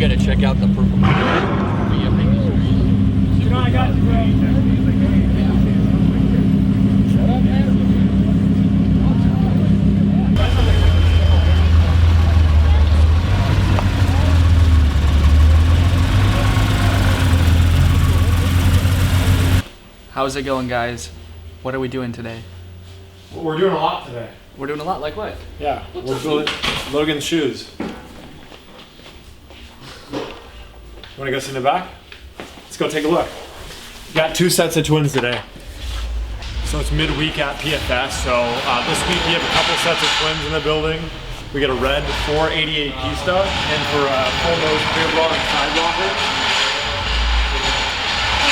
gotta check out the purple. You know, I got you, bro. Shut up, man. How's it going, guys? What are we doing today? We're doing a lot today. We're doing a lot. Like what? Yeah, we're doing Logan's shoes. You want to go sit in the back? Let's go take a look. Got 2 sets of twins today. So it's midweek at PFS. So this week we have a couple sets of twins in the building. We got a red 488 Pista and for full nose clear bra and side rocker.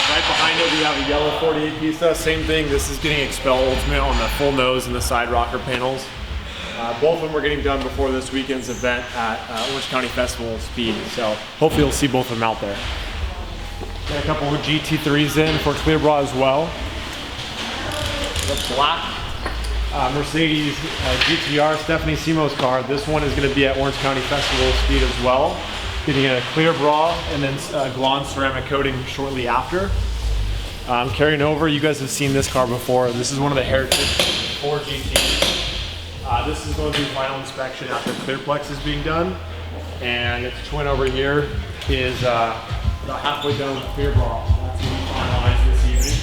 Right behind it, we have a yellow 48 Pista. Same thing, this is getting Expel Ultimate on the full nose and the side rocker panels. Both of them were getting done before this weekend's event at Orange County Festival of Speed. So hopefully you'll see both of them out there. Got a couple of GT3s in for clear bra as well. The black Mercedes GTR, Stephanie Simo's car. This one is going to be at Orange County Festival of Speed as well. Getting a clear bra and then Glon ceramic coating shortly after. Carrying over, you guys have seen this car before. This is one of the Heritage 4 GTs. This is going through final inspection after Clearplex is being done. And its twin over here is about halfway done with clear bra. That's going to be finalized this evening.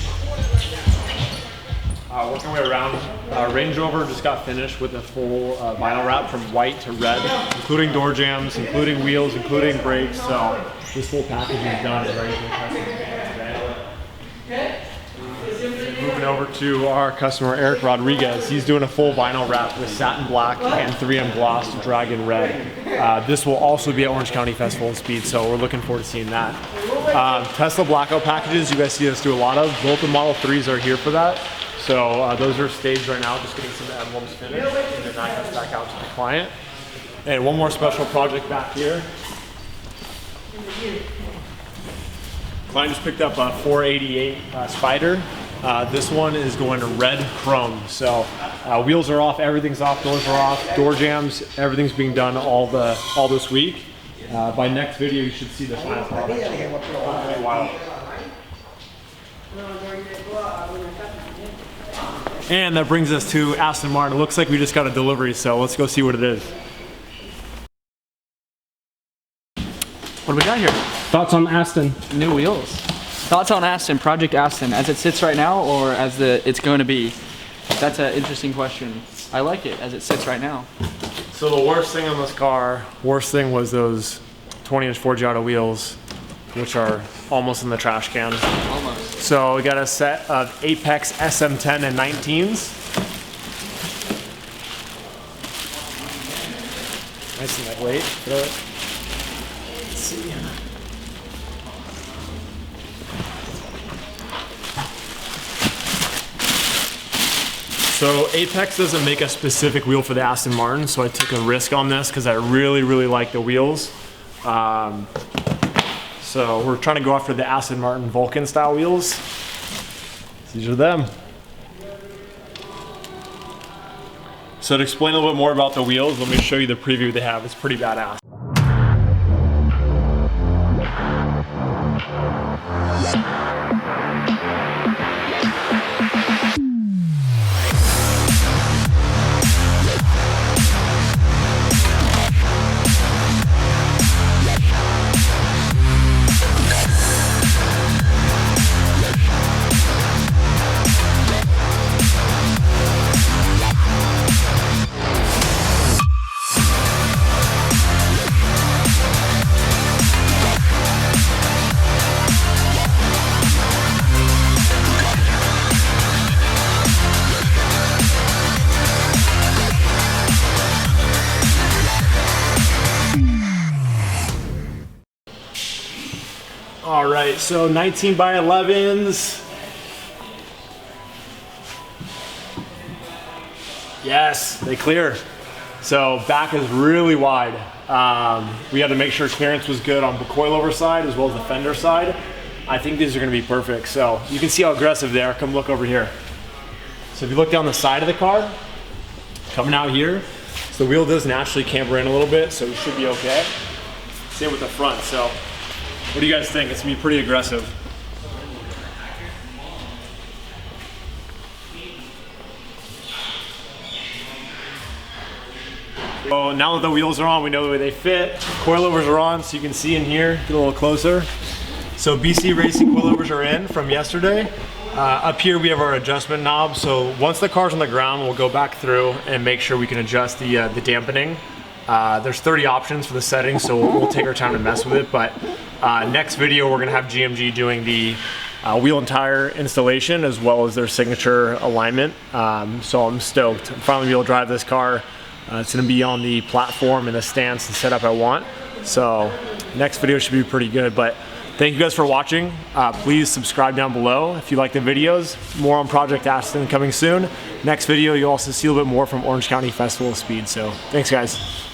Working our way around, Range Rover just got finished with a full vinyl wrap from white to red, including door jambs, including wheels, including brakes. So this whole package is done and ready for the customer today. Moving over to our customer Eric Rodriguez. He's doing a full vinyl wrap with satin black and 3M gloss dragon red. This will also be at Orange County Festival of Speed, so we're looking forward to seeing that. Tesla blackout packages, you guys see us do a lot of. Both the Model 3s are here for that. So those are staged right now, just getting some emblems finished, and then that comes back out to the client. And one more special project back here. Client just picked up a 488 Spider. This one is going to red chrome. So wheels are off, everything's off, doors are off, door jams, everything's being done all this week. By next video, you should see the final product. Wow. And that brings us to Aston Martin. It looks like we just got a delivery, so let's go see what it is. What do we got here? Thoughts on Aston? New wheels. Thoughts on Aston, Project Aston, as it sits right now or as it's going to be? That's an interesting question. I like it as it sits right now. So the worst thing on this car, was those 20-inch Forgiato wheels, which are almost in the trash can. Almost. So we got a set of Apex SM10 and 19s. Nice and lightweight. Let's see. So Apex doesn't make a specific wheel for the Aston Martin, so I took a risk on this because I really, really like the wheels. So we're trying to go after the Aston Martin Vulcan style wheels. These are them. So to explain a little bit more about the wheels, let me show you the preview they have. It's pretty badass. All right, so 19 by 11s. Yes, they clear. So back is really wide. We had to make sure clearance was good on the coilover side as well as the fender side. I think these are gonna be perfect. So you can see how aggressive they are. Come look over here. So if you look down the side of the car, coming out here, so the wheel does naturally camber in a little bit, so we should be okay. Same with the front. So what do you guys think? It's gonna be pretty aggressive. So now that the wheels are on, we know the way they fit. Coilovers are on, so you can see in here, get a little closer. So BC Racing coilovers are in from yesterday. Up here we have our adjustment knob. So once the car's on the ground, we'll go back through and make sure we can adjust the dampening. There's 30 options for the settings, so we'll take our time to mess with it. But next video, we're gonna have GMG doing the wheel and tire installation as well as their signature alignment. So I'm stoked. I'm finally able to drive this car. It's gonna be on the platform and the stance and setup I want. So next video should be pretty good. But thank you guys for watching. Please subscribe down below if you like the videos. More on Project Aston coming soon. Next video, you'll also see a little bit more from Orange County Festival of Speed. So thanks guys.